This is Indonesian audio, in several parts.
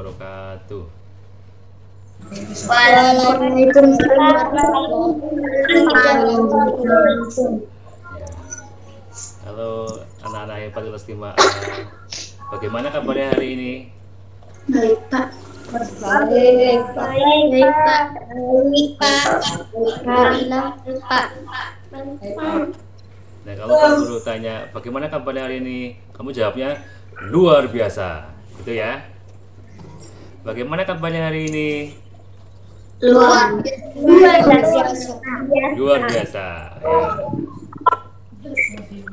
wabarakatuh. Ya. Halo anak-anak hebat kelas 5A. Bagaimana kabarnya hari ini? Baik, Pak. Baik, Pak. Nah, kalau Pak Guru tanya bagaimana kabarnya hari ini, kamu jawabnya luar biasa, gitu ya. Bagaimana kabarnya hari ini? Luar biasa. Luar biasa.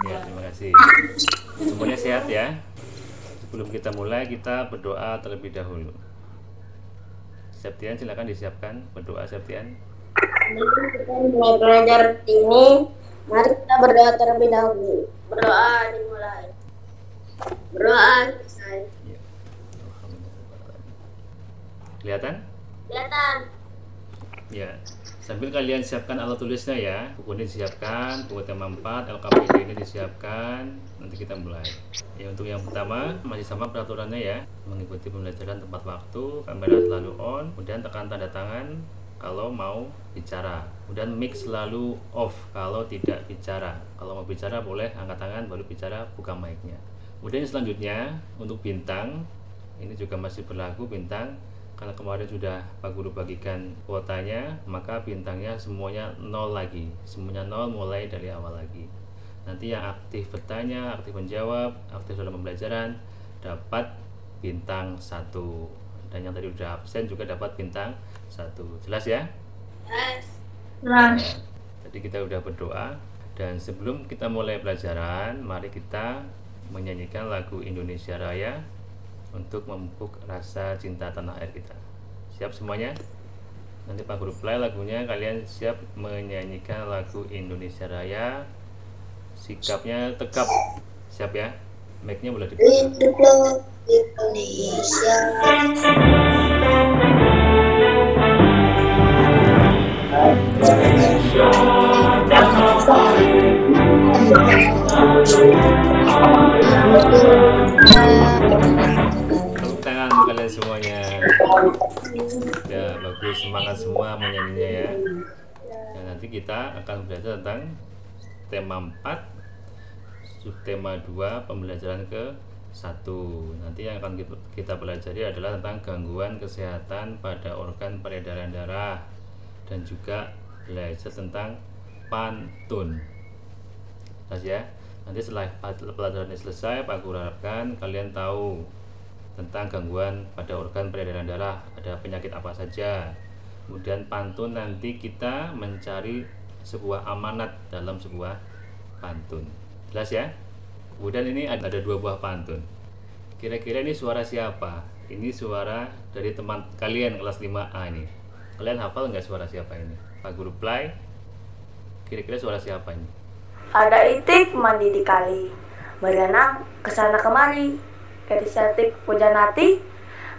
Ya, terima kasih. Semuanya sehat ya. Sebelum kita mulai, kita berdoa terlebih dahulu. Septian, silakan disiapkan berdoa, Septian. Kita mulai belajar ini. Mari kita berdoa terlebih dahulu. Berdoa dimulai. Berdoa selesai. Ya. Kelihatan? Kelihatan. Ya. Sambil kalian siapkan alat tulisnya ya. Buku ini disiapkan, buku tema 4, LKPD ini disiapkan. Nanti kita mulai. Ya, untuk yang pertama masih sama peraturannya ya. Mengikuti pembelajaran tepat waktu, kamera selalu on, kemudian tekan tanda tangan kalau mau bicara. Kemudian mic selalu off kalau tidak bicara. Kalau mau bicara boleh angkat tangan baru bicara, buka mic-nya. Kemudian selanjutnya untuk bintang ini juga masih berlaku bintang. Karena kemarin sudah Pak Guru bagikan kuotanya, maka bintangnya semuanya 0 lagi. Semuanya 0 mulai dari awal lagi. Nanti yang aktif bertanya, aktif menjawab, aktif dalam pembelajaran dapat bintang 1. Dan yang tadi sudah absen juga dapat bintang 1. Jelas ya? Nah, tadi kita sudah berdoa. Dan sebelum kita mulai pelajaran, mari kita menyanyikan lagu Indonesia Raya untuk memupuk rasa cinta tanah air kita. Siap semuanya? Nanti Pak Guru play lagunya, kalian siap menyanyikan lagu Indonesia Raya. Sikapnya tegap. Siap ya? Mic-nya boleh dibuka. Hiduplah Indonesia. Tepuk tangan kalian semuanya. Ya, bagus, semangat semua menyanyinya ya. Dan nanti kita akan belajar tentang tema 4, subtema 2, pembelajaran ke-1. Nanti yang akan kita pelajari adalah tentang gangguan kesehatan pada organ peredaran darah dan juga belajar tentang pantun. Jelas ya? Nanti setelah pelajaran ini selesai, Pak Guru harapkan kalian tahu tentang gangguan pada organ peredaran darah, ada penyakit apa saja. Kemudian pantun, nanti kita mencari sebuah amanat dalam sebuah pantun. Jelas ya? Kemudian ini ada 2 buah pantun. Kira-kira ini suara siapa? Ini suara dari teman kalian kelas 5A ini. Kalian hafal nggak suara siapa ini? Pak Guru play. Kira-kira suara siapa ini? Ada itik mandi di kali, berenang kesana kemari. Gadis cantik Pujanati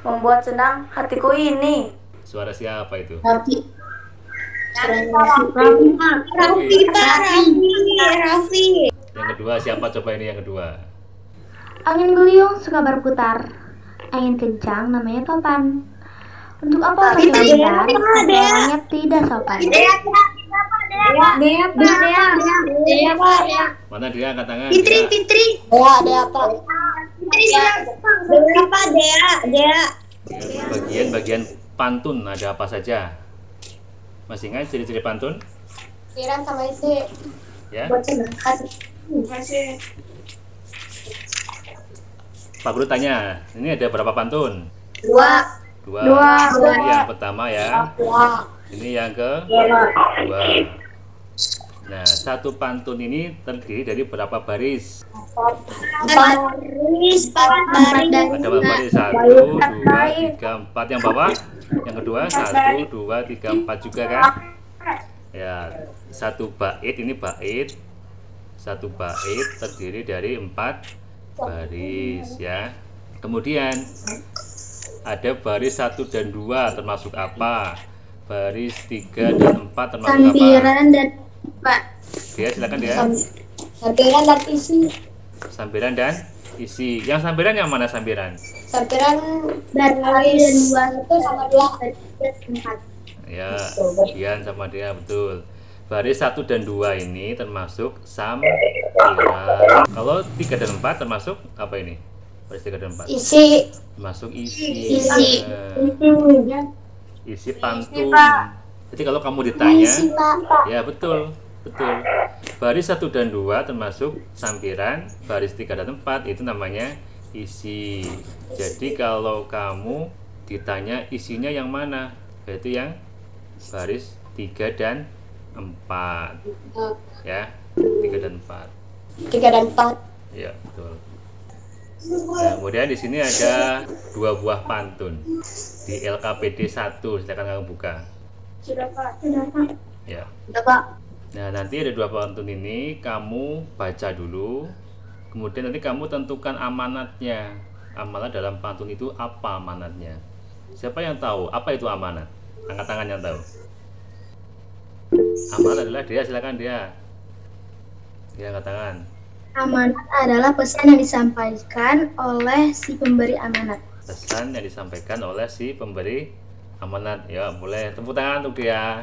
membuat senang hatiku ini. Suara siapa itu? Raffi. Yang kedua siapa? Coba ini yang kedua. Angin geliung suka berputar, angin kencang namanya topan. Untuk apa orang yang benar, orangnya tidak sopan. Mana dia angkat tangan? Fitri. Ada apa? Berapa Dea? Bagian pantun ada apa saja? Masih ingat ciri-ciri pantun? Kiran sama isi. Ya. Masih. Pak Guru tanya, ini ada berapa pantun? 2. Ini yang pertama ya. Ini yang kedua. Nah, satu pantun ini terdiri dari berapa baris? 4 baris. Ada berapa baris? 1, 2, 3, 4. Yang bawah? Yang kedua 1, 2, 3, 4 juga kan? Ya, satu bait ini bait. Satu bait terdiri dari 4 baris ya. Kemudian ada baris 1 dan 2 termasuk apa? Baris 3 dan 4 termasuk apa? Sambiran dan Pak. Dia silakan dia. Sambiran dan isi. Sambiran dan isi. Yang sambiran yang mana sambiran? Sampiran Bernalis dan dua itu sama dua. Empat. Ya, Dian sama dia betul. Baris 1 dan 2 ini termasuk sampiran. Kalau 3 dan 4 termasuk apa ini? Baris 3 dan 4. Isi. Termasuk isi. Isi. Isi pantun. Jadi kalau kamu ditanya, Isi, Pak. ya betul, betul. Baris 1 dan 2 termasuk sampiran, baris 3 dan 4 itu namanya isi. Jadi kalau kamu ditanya isinya yang mana, yaitu yang baris 3 dan 4. Ya, 3 dan 4. 3 dan 4. Ya, betul. Nah, kemudian di sini ada 2 buah pantun di LKPD 1. Silakan kamu buka. Sudah, Pak. Sudah, Pak. Ya. Sudah, Pak. Nah, nanti ada 2 pantun ini kamu baca dulu. Kemudian nanti kamu tentukan amanatnya. Amanat dalam pantun itu apa amanatnya? Siapa yang tahu apa itu amanat? Angkat tangan yang tahu. Amanat adalah dia, silakan dia. Dia angkat tangan. Amanat adalah pesan yang disampaikan oleh si pemberi amanat. Pesan yang disampaikan oleh si pemberi amanat. Ya, boleh tepuk tangan untuk dia.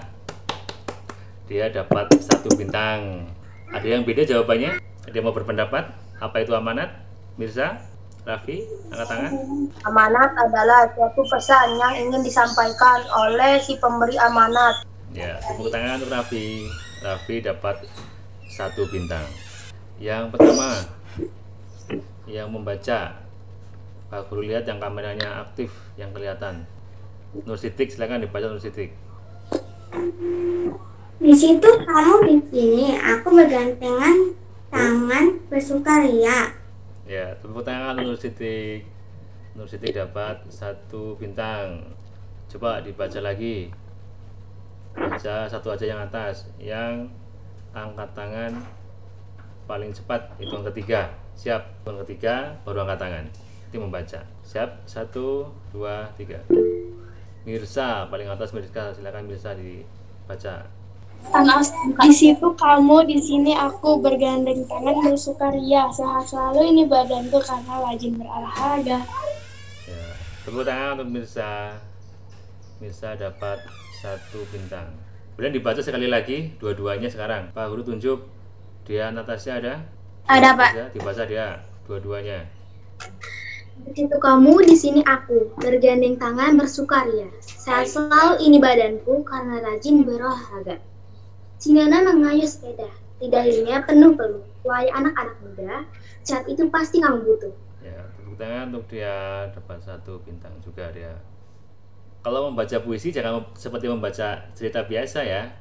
Dia dapat 1 bintang. Ada yang beda jawabannya? Ada yang mau berpendapat? Apa itu amanat? Mirza, Raffi, angkat tangan. Amanat adalah suatu pesan yang ingin disampaikan oleh si pemberi amanat. Ya, tepuk tangan untuk Raffi. Raffi dapat 1 bintang. Yang pertama, yang membaca. Pak Guru lihat yang kameranya aktif, yang kelihatan. Nur Sitik, silakan dibaca Nur Sitik. Di situ kamu di sini, aku bergandengan tangan bersukaria. Ya, tepuk tangan Nur Sitik. Nur Sitik dapat 1 bintang. Coba dibaca lagi. Baca satu aja yang atas. Yang angkat tangan paling cepat hitung ketiga. Siap, hitung ketiga baru angkat tangan. Nanti membaca. Siap, 1, 2, 3. Mirsa paling atas. Mirsa, silakan Mirsa dibaca. Di situ kamu, di sini aku bergandeng tangan bersukaria. Sehat selalu ini badanku karena rajin berolahraga. Ya, tepuk tangan untuk Mirsa. Mirsa dapat 1 bintang. Kemudian dibaca sekali lagi dua-duanya sekarang. Pak Guru tunjuk. Dia Natasha ada? Ada, Pak. Dibaca dia dua-duanya. Di situ kamu, di sini aku bergandeng tangan bersukaria. Sehat selalu ini badanku karena rajin berolahraga. Si Nana mengayuh sepeda, lidahnya penuh peluh. Wahai anak-anak muda, saat itu pasti kamu butuh. Ya, tepuk tangan untuk dia dapat 1 bintang juga dia. Kalau membaca puisi jangan seperti membaca cerita biasa ya.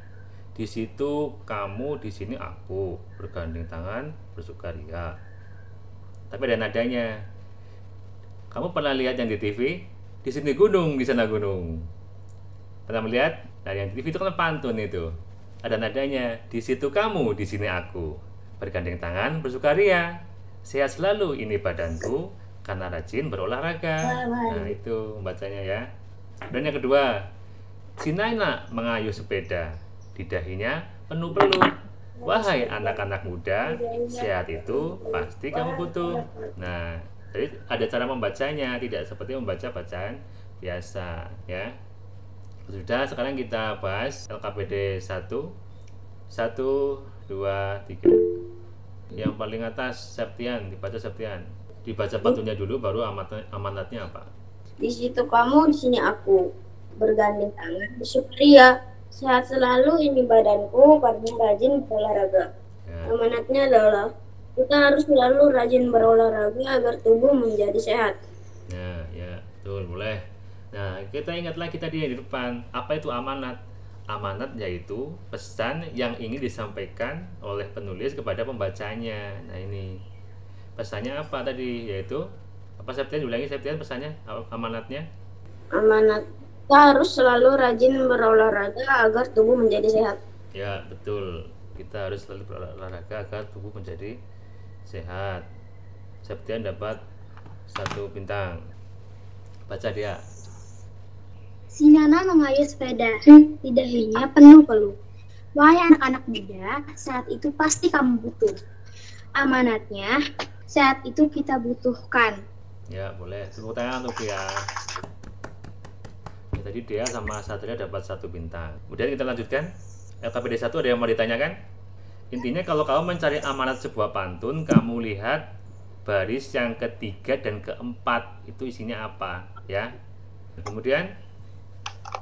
Di situ kamu, di sini aku bergandeng tangan bersukaria. Tapi ada nadanya. Kamu pernah lihat yang di TV? Di sini gunung, di sana gunung. Pernah melihat? Nah, yang di TV itu kan pantun itu. Ada nadanya. Di situ kamu, di sini aku bergandeng tangan bersukaria. Sehat selalu ini badanku karena rajin berolahraga. Nah, itu membacanya ya. Dan yang kedua, si Nana mengayuh sepeda. Di dahinya penuh peluh. Wahai anak-anak muda, sehat itu pasti kamu butuh. Nah, jadi ada cara membacanya, tidak seperti membaca bacaan biasa ya. Sudah, sekarang kita bahas LKPD 1. 1, 2, 3. Yang paling atas Septian, dibaca Septian. Dibaca pantunnya dulu baru amanatnya apa? Di situ kamu, di sini aku bergandeng tangan bersukaria. Sehat selalu ini badanku karena rajin berolahraga. Ya. Amanatnya adalah kita harus selalu rajin berolahraga agar tubuh menjadi sehat. Nah, ya, betul, boleh. Nah, kita ingat lagi tadi yang di depan. Apa itu amanat? Amanat yaitu pesan yang ingin disampaikan oleh penulis kepada pembacanya. Nah, ini pesannya apa tadi? Yaitu apa? Septian, ulangi Septian pesannya, amanatnya. Amanat kita harus selalu rajin berolahraga agar tubuh menjadi sehat. Ya, betul. Kita harus selalu berolahraga agar tubuh menjadi sehat. Septian dapat 1 bintang. Baca dia. Si Nana mengayuh sepeda, lidahnya penuh peluh. Wahai anak-anak muda, saat itu pasti kamu butuh. Amanatnya, saat itu kita butuhkan. Ya, boleh. Tepuk tangan untuk dia. Ya, tadi dia sama Satria dapat 1 bintang. Kemudian kita lanjutkan. LKPD 1 ada yang mau ditanyakan? Intinya kalau kamu mencari amanat sebuah pantun, kamu lihat baris yang ketiga dan keempat itu isinya apa, ya. Kemudian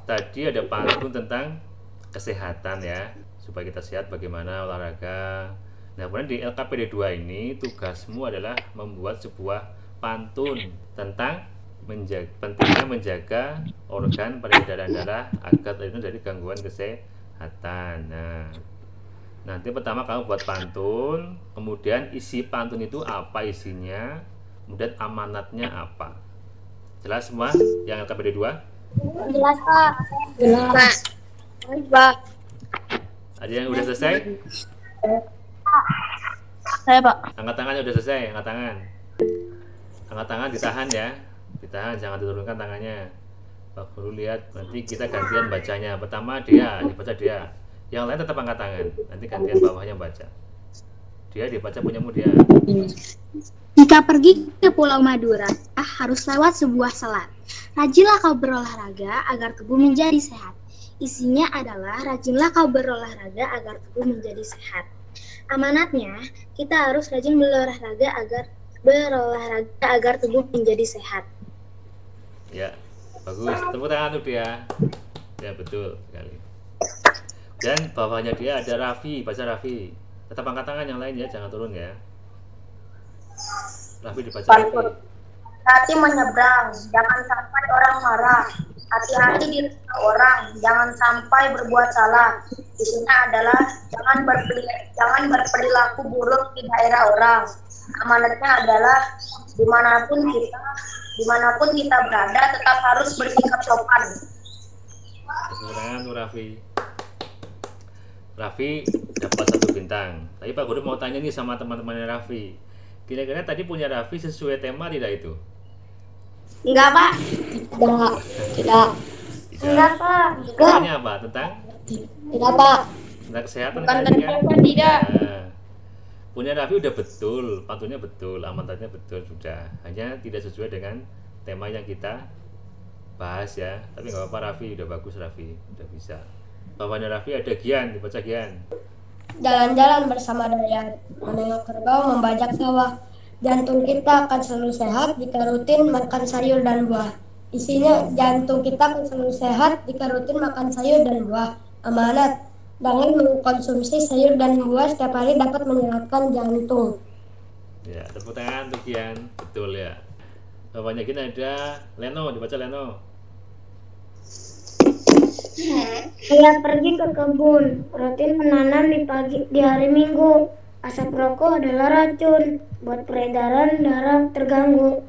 tadi ada pantun tentang kesehatan ya, supaya kita sehat bagaimana olahraga. Nah, kemudian di LKPD 2 ini tugasmu adalah membuat sebuah pantun tentang pentingnya menjaga organ peredaran darah agar terhindar dari gangguan kesehatan. Nah, nanti pertama kamu buat pantun, kemudian isi pantun itu apa isinya, kemudian amanatnya apa. Jelas semua yang LKPD 2? Jelas, Pak. Jelas. Pak. Ada yang udah selesai? Saya, Pak. Angkat tangannya udah selesai, angkat tangan. Angkat tangan ditahan ya. Ditahan, jangan diturunkan tangannya. Pak Guru lihat, nanti kita gantian bacanya. Pertama dia, dibaca dia. Yang lain tetap angkat tangan. Nanti gantian bawahnya baca. Dia dibaca punyamu dia. Jika pergi ke Pulau Madura, harus lewat sebuah selat. Rajinlah kau berolahraga agar tubuh menjadi sehat. Isinya adalah rajinlah kau berolahraga agar tubuh menjadi sehat. Amanatnya, kita harus rajin berolahraga agar tubuh menjadi sehat. Ya, bagus. Tepuk tangan untuk dia. Ya, betul sekali. Dan bawahnya dia ada Raffi, baca Raffi. Tetap angkat tangan yang lain ya, jangan turun ya. Raffi dibaca Raffi. Hati menyeberang, jangan sampai orang marah. Hati-hati di orang, jangan sampai berbuat salah. Isinya adalah jangan berperilaku buruk di daerah orang. Amanatnya adalah dimanapun kita berada tetap harus bersikap sopan. Tepuk tangan untuk Raffi. Raffi dapat 1 bintang. Tapi Pak Guru mau tanya nih sama teman-temannya Raffi. Kira-kira tadi punya Raffi sesuai tema tidak itu? Enggak, Pak. Tidak. Enggak, Pak. Temanya apa? Tentang? Tidak, Pak. Tentang kesehatan Bukan kan? kesehatan, tidak. Nah, punya Raffi udah betul, pantunnya betul, amanatnya betul sudah. Hanya tidak sesuai dengan tema yang kita bahas ya. Tapi nggak apa-apa Raffi, udah bagus Raffi, udah bisa. Bawahnya Raffi ada Gian, dibaca Gian. Jalan-jalan bersama Dayat, menengok kerbau membajak sawah. Jantung kita akan selalu sehat jika rutin makan sayur dan buah. Isinya, jantung kita akan selalu sehat jika rutin makan sayur dan buah. Amanat, dengan mengkonsumsi sayur dan buah setiap hari dapat menyehatkan jantung. Ya, tepuk tangan untuk Gian, betul ya. Bawahnya Gian ada Leno, dibaca Leno. Saya pergi ke kebun, rutin menanam di hari Minggu. Asap rokok adalah racun, buat peredaran darah terganggu.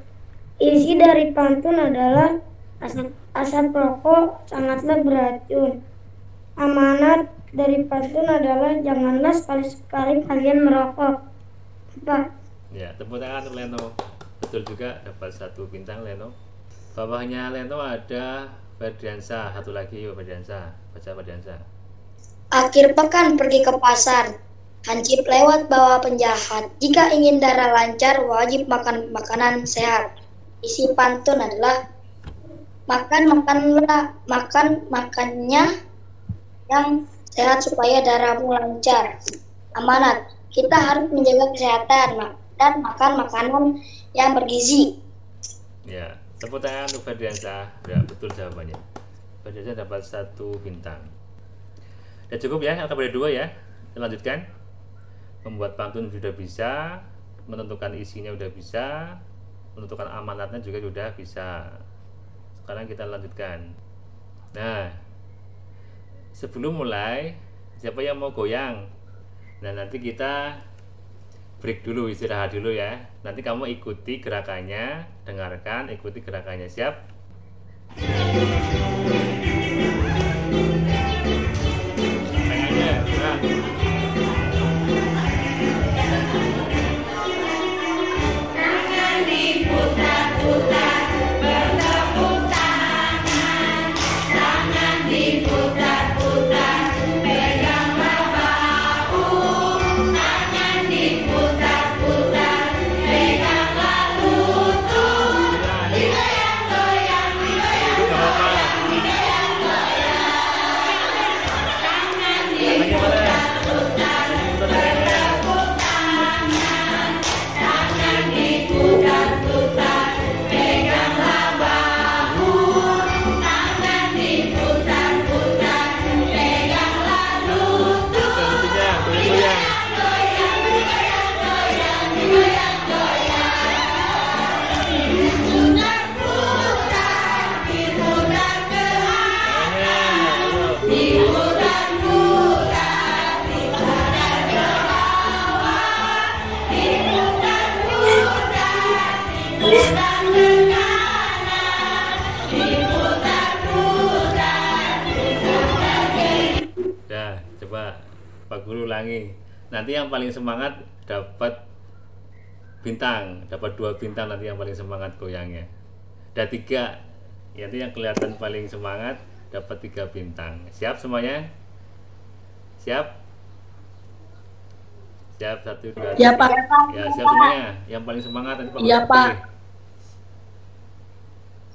Isi dari pantun adalah asap rokok sangatlah beracun. Amanat dari pantun adalah janganlah sekali-sekali kalian merokok. Apa? Ya, tepuk tangan untuk Leno. Betul juga, dapat 1 bintang Leno. Bawahnya Leno ada Ferdiansa, satu lagi Ferdiansa. Baca Ferdiansa. Akhir pekan pergi ke pasar. Hansip lewat bawa penjahat. Jika ingin darah lancar, wajib makan makanan sehat. Isi pantun adalah makannya yang sehat supaya darahmu lancar. Amanat, kita harus menjaga kesehatan dan makan makanan yang bergizi. Ya, tepuk tangan untuk Ferdiansa. Ya, betul jawabannya. Ferdiansa dapat 1 bintang. Ya cukup ya, LKPD 2 ya. Kita lanjutkan. Membuat pantun sudah bisa, menentukan isinya sudah bisa, menentukan amanatnya juga sudah bisa. Sekarang kita lanjutkan. Nah, sebelum mulai, siapa yang mau goyang? Nah, nanti kita break dulu, istirahat dulu ya. Nanti kamu ikuti gerakannya, dengarkan, ikuti gerakannya. Siap? Tangannya, gerak. Ya, coba Pak Guru ulangi. Nanti yang paling semangat dapat bintang, dapat 2 bintang nanti yang paling semangat goyangnya. Ada 3, nanti yang kelihatan paling semangat dapat 3 bintang. Siap semuanya? Siap? Siap, 1, 2, 3. Ya, Pak. Ya, siap semuanya. Yang paling semangat nanti Pak Guru Iya, Pak.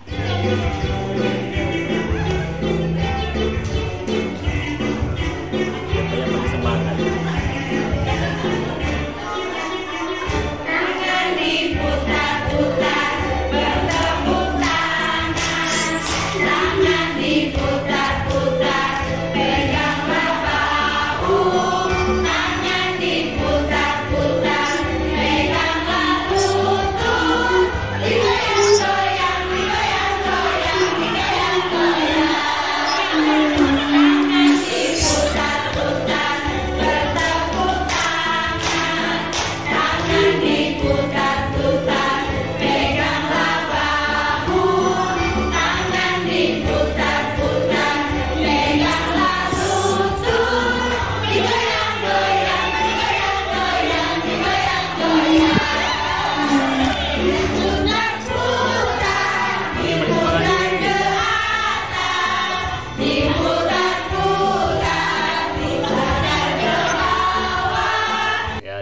pilih. Siapa yang paling semangat?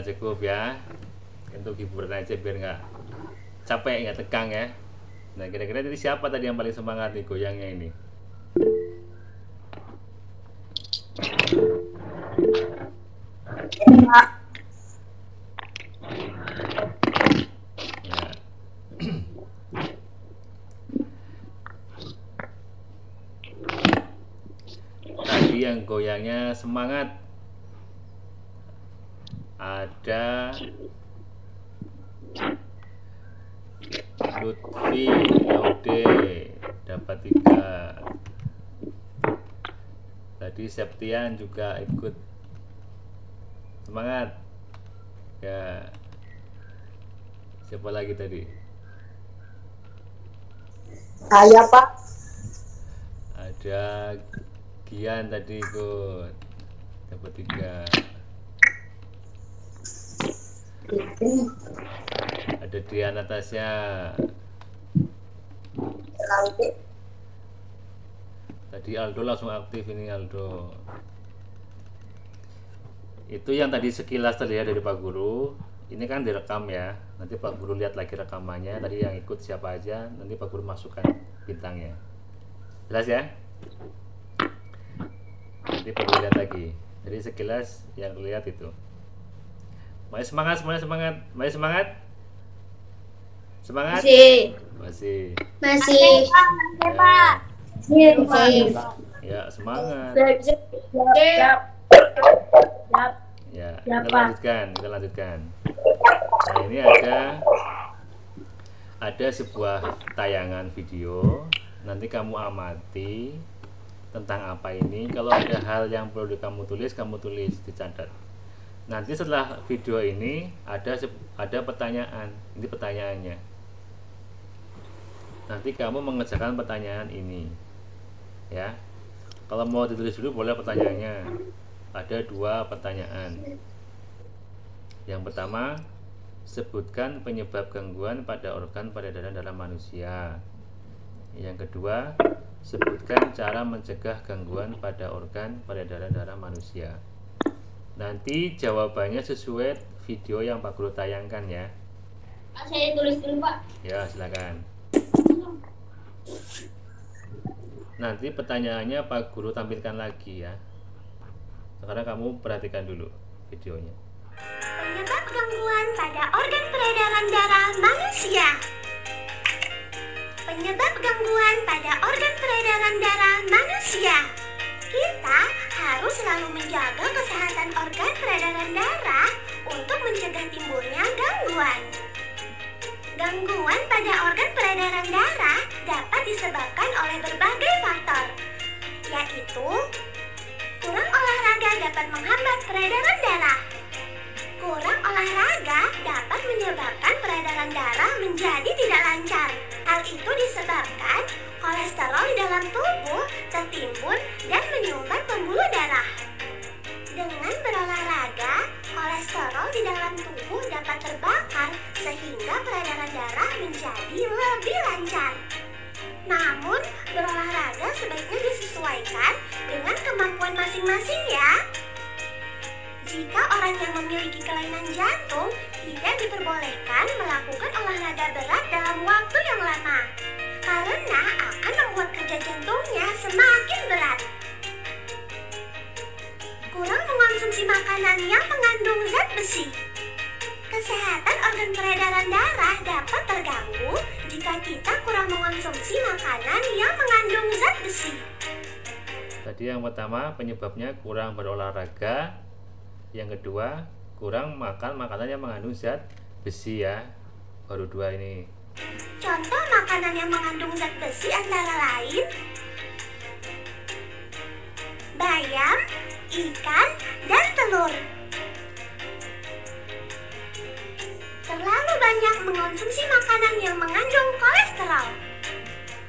Cukup ya, untuk hiburan aja biar nggak capek, nggak tegang ya. Nah, kira-kira tadi siapa tadi yang paling semangat nih goyangnya ini? Ya. Tadi yang goyangnya semangat ada Lutfi Laude, dapat 3. Tadi Septian juga ikut semangat ya. Siapa lagi tadi? Saya, Pak. Ada Gian tadi ikut, dapat 3. Ada Diana Tasya. Tadi Aldo langsung aktif ini, Aldo. Itu yang tadi sekilas terlihat dari Pak Guru. Ini kan direkam ya. Nanti Pak Guru lihat lagi rekamannya. Tadi yang ikut siapa aja, nanti Pak Guru masukkan bintangnya. Jelas ya? Nanti Pak Guru lihat lagi. Jadi sekilas yang terlihat itu. Mari semangat, semuanya semangat. Mari semangat. Semangat. Masih. Ya, semangat. Ya, kita lanjutkan. Nah, ini ada sebuah tayangan video. Nanti kamu amati tentang apa ini. Kalau ada hal yang perlu kamu tulis, dicatat. Nanti setelah video ini ada pertanyaan. Ini pertanyaannya. Nanti kamu mengerjakan pertanyaan ini. Ya. Kalau mau ditulis dulu boleh pertanyaannya. Ada 2 pertanyaan. Yang pertama, sebutkan penyebab gangguan pada organ peredaran darah manusia. Yang kedua, sebutkan cara mencegah gangguan pada organ peredaran darah manusia. Nanti jawabannya sesuai video yang Pak Guru tayangkan ya. Saya tulis dulu, Pak. Ya, silakan. Nanti pertanyaannya Pak Guru tampilkan lagi ya. Sekarang kamu perhatikan dulu videonya. Penyebab gangguan pada organ peredaran darah manusia. Penyebab gangguan pada organ peredaran darah manusia. Kita harus selalu menjaga kesehatan organ peredaran darah untuk mencegah timbulnya gangguan. Gangguan pada organ peredaran darah dapat disebabkan oleh berbagai faktor, yaitu kurang olahraga dapat menghambat peredaran darah. Kurang olahraga dapat menyebabkan peredaran darah menjadi tidak lancar menjadi lebih lancar. Namun, berolahraga sebaiknya disesuaikan dengan kemampuan masing-masing ya. Jika orang yang memiliki kelainan jantung tidak diperbolehkan melakukan olahraga berat dalam waktu yang lama, karena akan membuat kerja jantungnya semakin berat. Kurang mengonsumsi makanan yang mengandung zat besi. Kesehatan organ peredaran darah dapat terganggu jika kita kurang mengonsumsi makanan yang mengandung zat besi. Tadi yang pertama penyebabnya kurang berolahraga. Yang kedua, kurang makan makanan yang mengandung zat besi ya. Baru dua ini. Contoh makanan yang mengandung zat besi antara lain bayam, ikan, dan telur. Terlalu banyak mengonsumsi makanan yang mengandung kolesterol.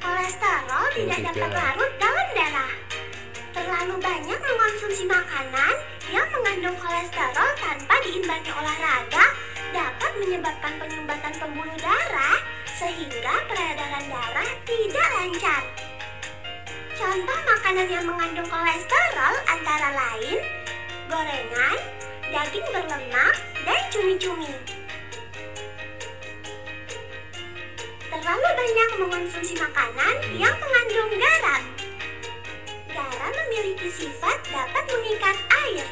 Kolesterol tidak dapat larut dalam darah. Terlalu banyak mengonsumsi makanan yang mengandung kolesterol tanpa diimbangi olahraga dapat menyebabkan penyumbatan pembuluh darah sehingga peredaran darah tidak lancar. Contoh makanan yang mengandung kolesterol antara lain gorengan, daging berlemak, dan cumi-cumi. Terlalu banyak mengonsumsi makanan yang mengandung garam. Garam memiliki sifat dapat mengikat air.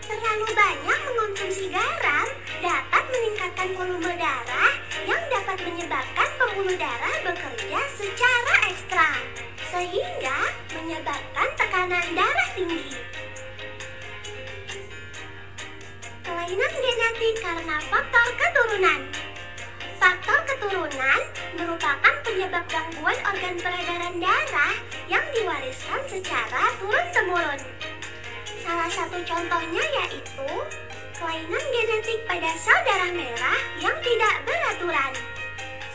Terlalu banyak mengonsumsi garam dapat meningkatkan volume darah yang dapat menyebabkan pembuluh darah bekerja secara ekstra, sehingga menyebabkan tekanan darah tinggi. Kelainan genetik karena faktor keturunan. Faktor keturunan merupakan penyebab gangguan organ peredaran darah yang diwariskan secara turun-temurun. Salah satu contohnya yaitu kelainan genetik pada sel darah merah yang tidak beraturan,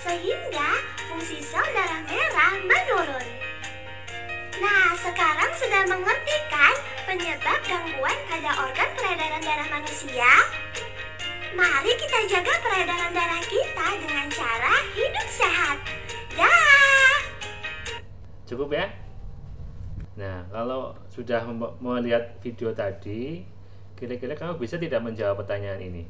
sehingga fungsi sel darah merah menurun. Nah, sekarang sudah mengerti kan penyebab gangguan pada organ peredaran darah manusia? Mari kita jaga peredaran darah kita dengan cara hidup sehat. Dah. Cukup ya? Nah, kalau sudah melihat video tadi, kira-kira kamu bisa tidak menjawab pertanyaan ini?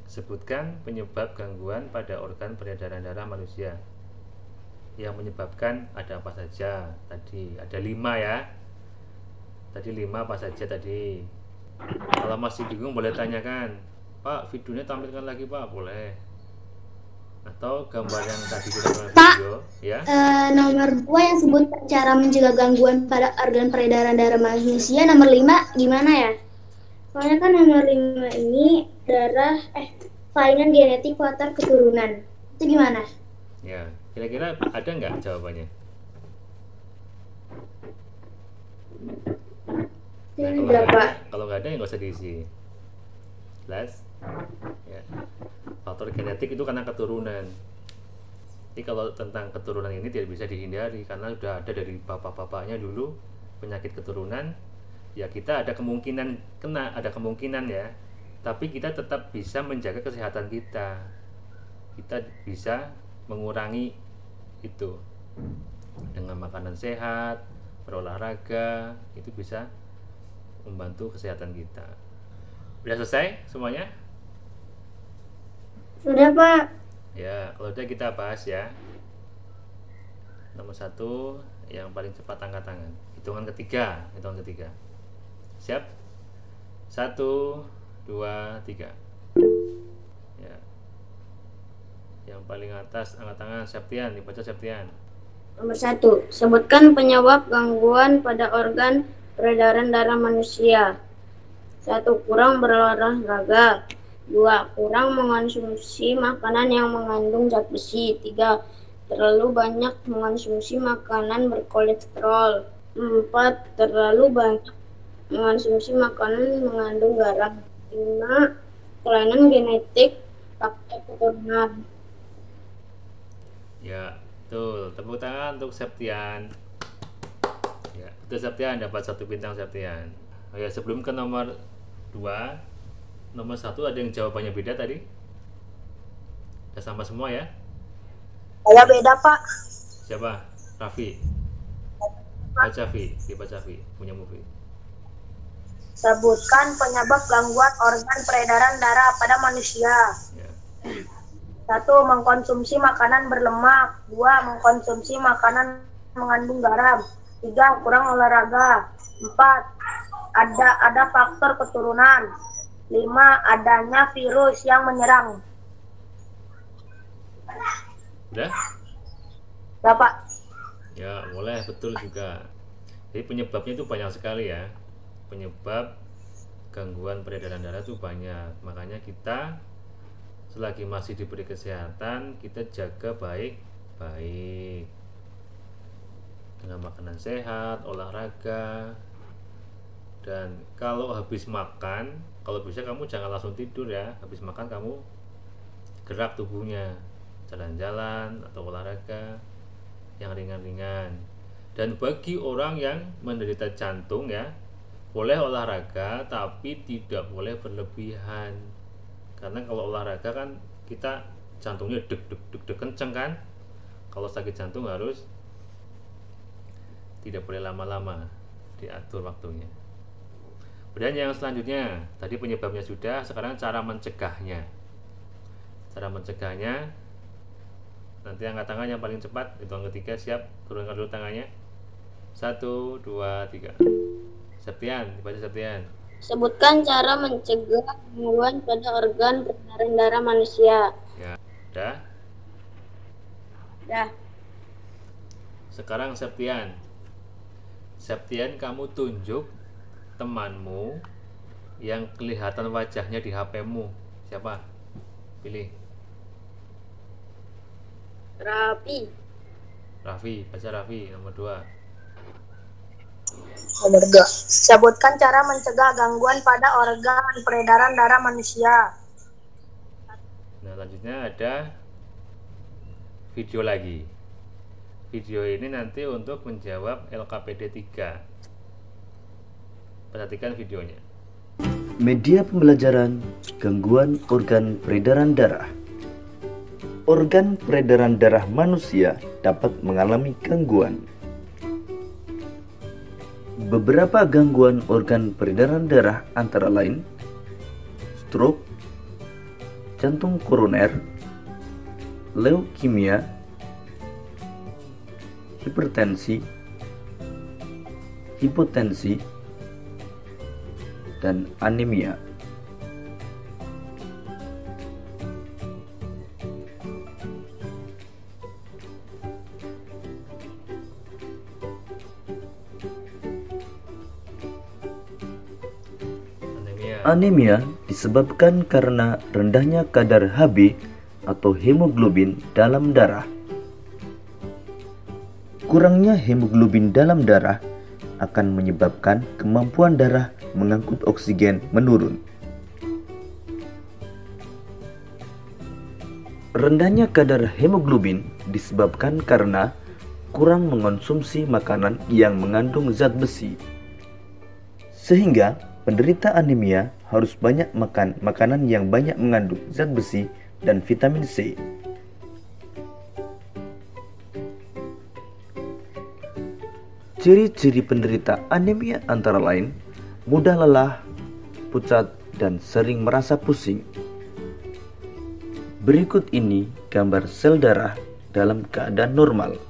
Sebutkan penyebab gangguan pada organ peredaran darah manusia. Yang menyebabkan ada apa saja? Tadi ada 5 ya. Tadi 5 apa saja tadi? Kalau masih bingung boleh tanyakan. Pak, videonya tampilkan lagi Pak, boleh. Atau gambar yang tadi kita video, ya. Nomor 2 yang sebut cara mencegah gangguan pada organ peredaran darah manusia, nomor 5 gimana ya? Soalnya kan nomor 5 ini kelainan genetik faktor keturunan. Itu gimana? Ya, kira-kira ada nggak jawabannya? Nah, kalau nggak ada ya nggak usah diisi. Jelas? Ya. Faktor genetik itu karena keturunan. Jadi kalau tentang keturunan ini tidak bisa dihindari karena sudah ada dari bapak-bapaknya dulu penyakit keturunan. Ya kita ada kemungkinan kena, ada kemungkinan ya. Tapi kita tetap bisa menjaga kesehatan kita. Kita bisa mengurangi itu dengan makanan sehat, berolahraga, itu bisa membantu kesehatan kita. Udah selesai semuanya? Sudah, Pak. Ya, kalau udah kita bahas ya. Nomor 1 yang paling cepat angkat tangan. Hitungan ketiga. Siap? 1, 2, 3. Ya. Yang paling atas angkat tangan Septian, dibaca Septian. Nomor 1, sebutkan penyebab gangguan pada organ peredaran darah manusia. 1, kurang berolahraga. 2, kurang mengonsumsi makanan yang mengandung zat besi. 3, terlalu banyak mengonsumsi makanan berkolesterol. 4, terlalu banyak mengonsumsi makanan mengandung garam. 5, kelainan genetik faktor keturunan. Ya, betul. Tepuk tangan untuk Septian. Ya, betul Septian, dapat 1 bintang Septian. Oh ya, sebelum ke nomor 2, nomor 1 ada yang jawabannya beda tadi? Udah sama semua ya? Saya beda, Pak. Siapa? Raffi. Baca Vi, punya Mufi. Sebutkan penyebab gangguan organ peredaran darah pada manusia. Ya. 1. Mengkonsumsi makanan berlemak. 2. Mengkonsumsi makanan mengandung garam. 3. Kurang olahraga. 4. Ada faktor keturunan. 5. Adanya virus yang menyerang. Udah? Bapak. Ya, boleh, betul juga. Jadi penyebabnya itu banyak sekali ya. Penyebab gangguan peredaran darah itu banyak. Makanya kita selagi masih diberi kesehatan, kita jaga baik-baik dengan makanan sehat, olahraga. Dan kalau habis makan, kalau bisa kamu jangan langsung tidur ya. Habis makan kamu gerak tubuhnya, jalan-jalan atau olahraga yang ringan-ringan. Dan bagi orang yang menderita jantung ya, boleh olahraga tapi tidak boleh berlebihan. Karena kalau olahraga kan kita jantungnya deg kenceng kan. Kalau sakit jantung harus tidak boleh lama-lama, diatur waktunya. Kemudian yang selanjutnya, tadi penyebabnya sudah, sekarang cara mencegahnya. Cara mencegahnya, nanti angkat tangan yang paling cepat, hitungan ketiga, siap, turunkan dulu tangannya. 1, 2, 3. Septian, dibaca Septian. Sebutkan cara mencegah gangguan pada organ peredaran darah manusia. Ya, udah. Dah. Sekarang Septian. Septian, kamu tunjuk temanmu yang kelihatan wajahnya di HP-mu. Siapa? Pilih. Raffi, baca Raffi, nomor 2. Nomor 2. Sebutkan cara mencegah gangguan pada organ peredaran darah manusia. Nah, selanjutnya ada video lagi. Video ini nanti untuk menjawab LKPD 3. Perhatikan videonya. Media pembelajaran gangguan organ peredaran darah. Organ peredaran darah manusia dapat mengalami gangguan. Beberapa gangguan organ peredaran darah antara lain stroke, jantung koroner, leukemia, hipertensi, hipotensi, dan anemia. Anemia disebabkan karena rendahnya kadar Hb atau hemoglobin dalam darah. Kurangnya hemoglobin dalam darah akan menyebabkan kemampuan darah mengangkut oksigen menurun. Rendahnya kadar hemoglobin disebabkan karena kurang mengonsumsi makanan yang mengandung zat besi. Sehingga penderita anemia harus banyak makan makanan yang banyak mengandung zat besi dan vitamin C. Ciri-ciri penderita anemia antara lain mudah lelah, pucat, dan sering merasa pusing. Berikut ini gambar sel darah dalam keadaan normal.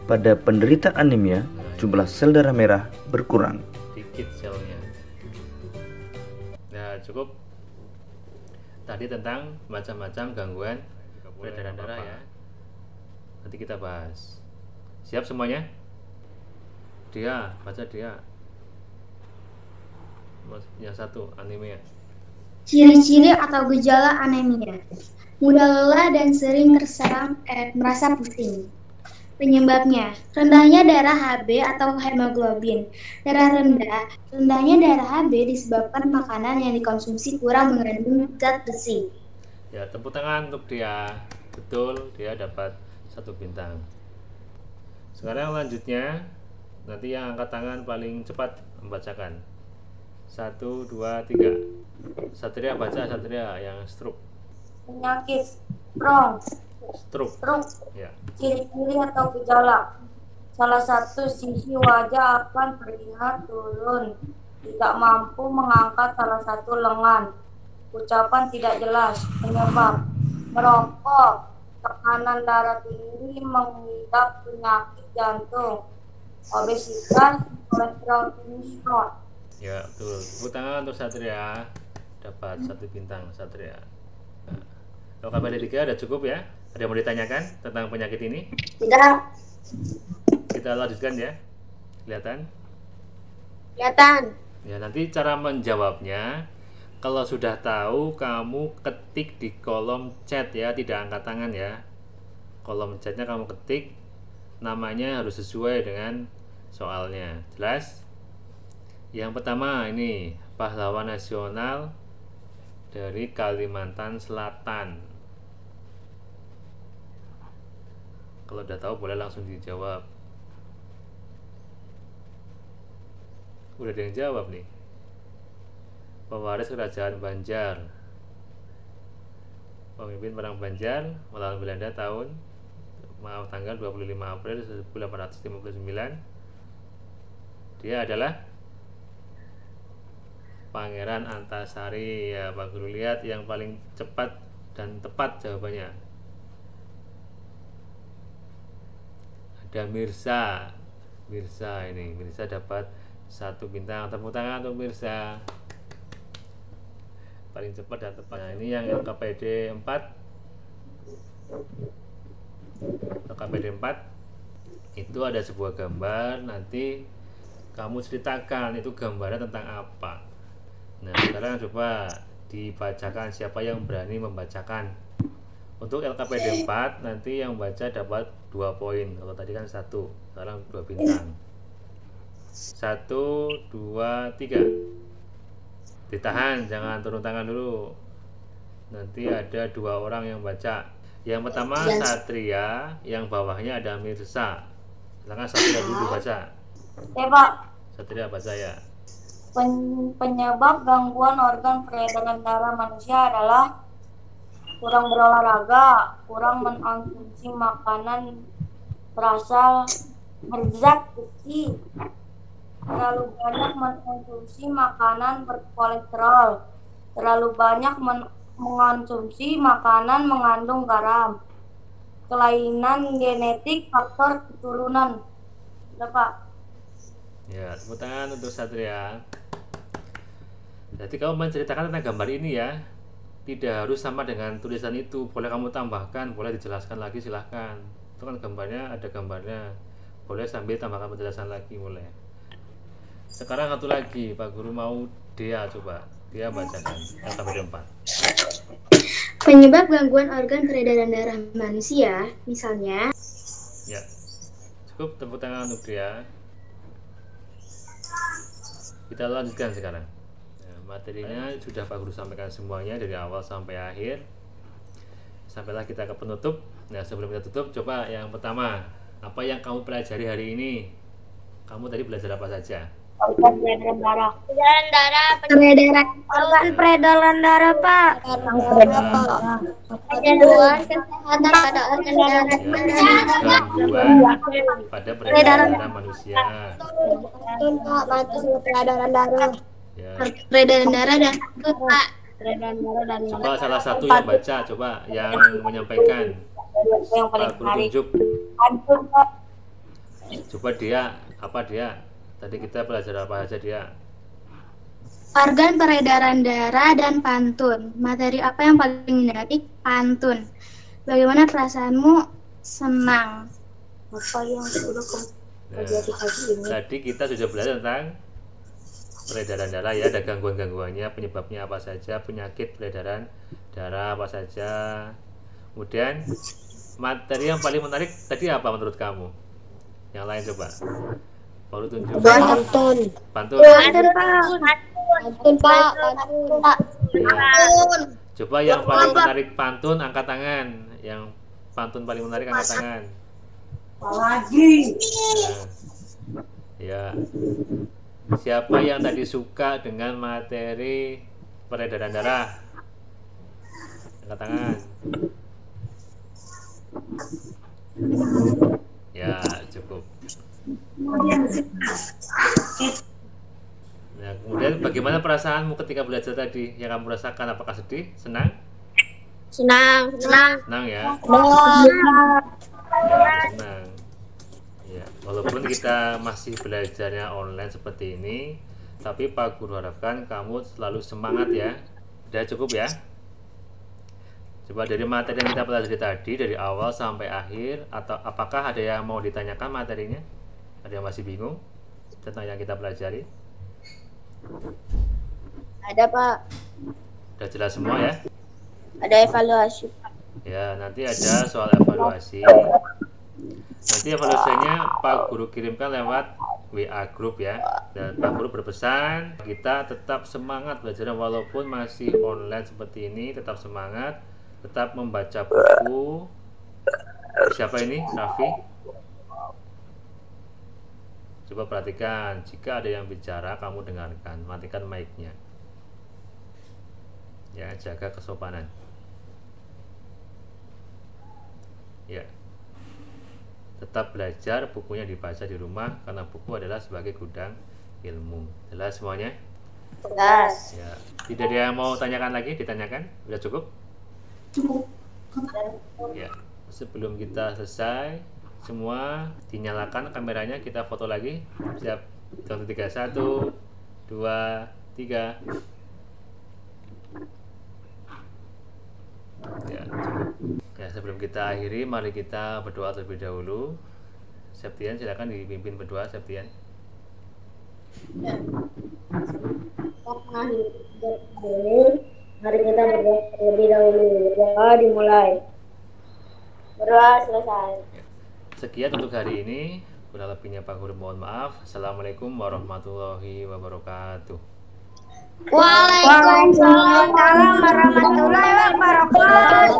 Pada penderita anemia, jumlah sel darah merah berkurang. Dikit selnya. Nah, cukup. Tadi tentang macam-macam gangguan peredaran darah ya. Nanti kita bahas. Siap semuanya? Dia, baca dia. Yang 1, anemia. Ciri-ciri atau gejala anemia. Mudah lelah dan sering merasa pusing. Penyebabnya, rendahnya darah Hb atau hemoglobin. Rendahnya darah Hb disebabkan makanan yang dikonsumsi kurang mengandung zat besi. Ya, tepuk tangan untuk dia. Betul, dia dapat 1 bintang. Sekarang lanjutnya, nanti yang angkat tangan paling cepat membacakan. 1, 2, 3. Satria baca, Satria yang stroke. penyakit stroke. Ya. Ciri-ciri atau gejala. Salah satu sisi wajah akan terlihat turun, tidak mampu mengangkat salah satu lengan. Ucapan tidak jelas. Penyebab merokok, tekanan darah tinggi, mengidap penyakit jantung, obesitas, kolesterol tinggi. Ya, betul. Tepuk tangan untuk Satria. Dapat 1 bintang Satria. Kalau KPD 3 ada cukup ya? Ada yang mau ditanyakan tentang penyakit ini? Tidak. Kita lanjutkan ya. Kelihatan? Kelihatan. Ya, nanti cara menjawabnya, kalau sudah tahu, kamu ketik di kolom chat ya, tidak angkat tangan ya. Kolom chatnya kamu ketik, namanya harus sesuai dengan soalnya. Jelas? Yang pertama ini, pahlawan nasional dari Kalimantan Selatan. Kalau udah tahu boleh langsung dijawab. Udah ada yang jawab nih. Pewaris Kerajaan Banjar, pemimpin perang Banjar melawan Belanda tanggal 25 April 1859. Dia adalah Pangeran Antasari. Ya, Pak Guru, lihat yang paling cepat dan tepat jawabannya. Ada Mirza. Ini Mirza dapat 1 bintang. Tepuk tangan untuk Mirza. Paling cepat dan tepat. Nah, ini yang LKPD 4. LKPD 4 itu ada sebuah gambar, nanti kamu ceritakan itu gambarnya tentang apa. Nah, sekarang coba dibacakan, siapa yang berani membacakan. Untuk LKPD 4 nanti yang baca dapat 2 poin. Kalau tadi kan 1, sekarang 2 bintang. 1, 2, 3. Ditahan, jangan turun tangan dulu. Nanti ada 2 orang yang baca. Yang pertama Satria, yang bawahnya ada Mirza. Silakan Satria dulu baca. Ya, Pak. Satria baca ya. Penyebab gangguan organ peredaran darah manusia adalah kurang berolahraga, kurang mengonsumsi makanan berasal berzat besi, terlalu banyak mengonsumsi makanan berkolesterol, terlalu banyak mengonsumsi makanan mengandung garam, kelainan genetik, faktor keturunan. Udah, Pak. Ya, tepuk tangan untuk Satria. Jadi kamu menceritakan tentang gambar ini ya. Tidak harus sama dengan tulisan itu. Boleh kamu tambahkan, boleh dijelaskan lagi, silahkan. Itu kan gambarnya, ada gambarnya. Boleh sambil tambahkan penjelasan lagi, boleh. Sekarang satu lagi, Pak Guru mau Dea, coba Dea bacakan LKPD 4. Penyebab gangguan organ peredaran darah manusia, misalnya. Ya, cukup, tepuk tangan untuk Dea. Kita lanjutkan sekarang. Nah, materinya sudah Pak Guru sampaikan semuanya dari awal sampai akhir. Sampailah kita ke penutup. Nah, sebelum kita tutup, coba yang pertama, apa yang kamu pelajari hari ini? Kamu tadi belajar apa saja? Organ peredaran darah. Organ peredaran darah, Pak. Gangguan kesehatan pada organ darah. Gangguan pada peredaran darah manusia. Peredaran darah. Ya. Peredaran darah dan Pak. Coba salah satu yang baca, coba yang menyampaikan. Yang paling Pak Guru menarik. tunjuk. Coba dia, apa dia? Tadi kita belajar apa aja dia? Organ peredaran darah dan pantun. Materi apa yang paling menarik? Pantun. Bagaimana perasaanmu? Senang. Apa yang sudah Nah, tadi kita sudah belajar tentang peredaran darah ya, ada gangguan-gangguannya, penyebabnya apa saja, penyakit peredaran darah apa saja. Kemudian materi yang paling menarik tadi apa menurut kamu? Yang lain coba. Baru tunjuk. Pantun. Pantun. Pantun, Pak. Ya. Coba yang paling menarik pantun angkat tangan. Yang pantun paling menarik angkat tangan. Lagi. Nah, ya. Siapa yang tadi suka dengan materi peredaran darah? Angkat angkat tangan. Ya, cukup. Nah, kemudian bagaimana perasaanmu ketika belajar tadi? Yang kamu rasakan, apakah sedih, senang? Senang. Senang ya. Senang. Ya, walaupun kita masih belajarnya online seperti ini, tapi Pak Guru harapkan kamu selalu semangat ya. Udah cukup ya. Coba dari materi yang kita pelajari tadi dari awal sampai akhir, atau apakah ada yang mau ditanyakan materinya? Ada yang masih bingung tentang yang kita pelajari? Ada, Pak. Udah jelas semua ya? Ada evaluasi. Ya, nanti ada soal evaluasi. Nanti evaluasinya Pak Guru kirimkan lewat WA grup ya. Dan Pak Guru berpesan kita tetap semangat belajarnya walaupun masih online seperti ini, tetap semangat, tetap membaca buku. Siapa ini? Raffi? Coba perhatikan, jika ada yang bicara kamu dengarkan, matikan mic-nya. Ya, jaga kesopanan. Ya. Tetap belajar, bukunya dibaca di rumah karena buku adalah sebagai gudang ilmu. Jelas semuanya? Jelas. Ya. Tidak ada yang mau tanyakan lagi? Ditanyakan? Sudah cukup? Ya. Sebelum kita selesai, semua dinyalakan kameranya, kita foto lagi. Siap. Hitung 3, 1, 2, 3. Ya, cukup. Ya, sebelum kita akhiri, mari kita berdoa terlebih dahulu. Septian, silakan dipimpin berdoa, Septian. Mari kita berdoa terlebih dahulu. Doa dimulai. Berdoa selesai. Sekian untuk hari ini. Kurang lebihnya Pak Guru mohon maaf. Assalamualaikum warahmatullahi wabarakatuh. Waalaikumsalam warahmatullahi wabarakatuh.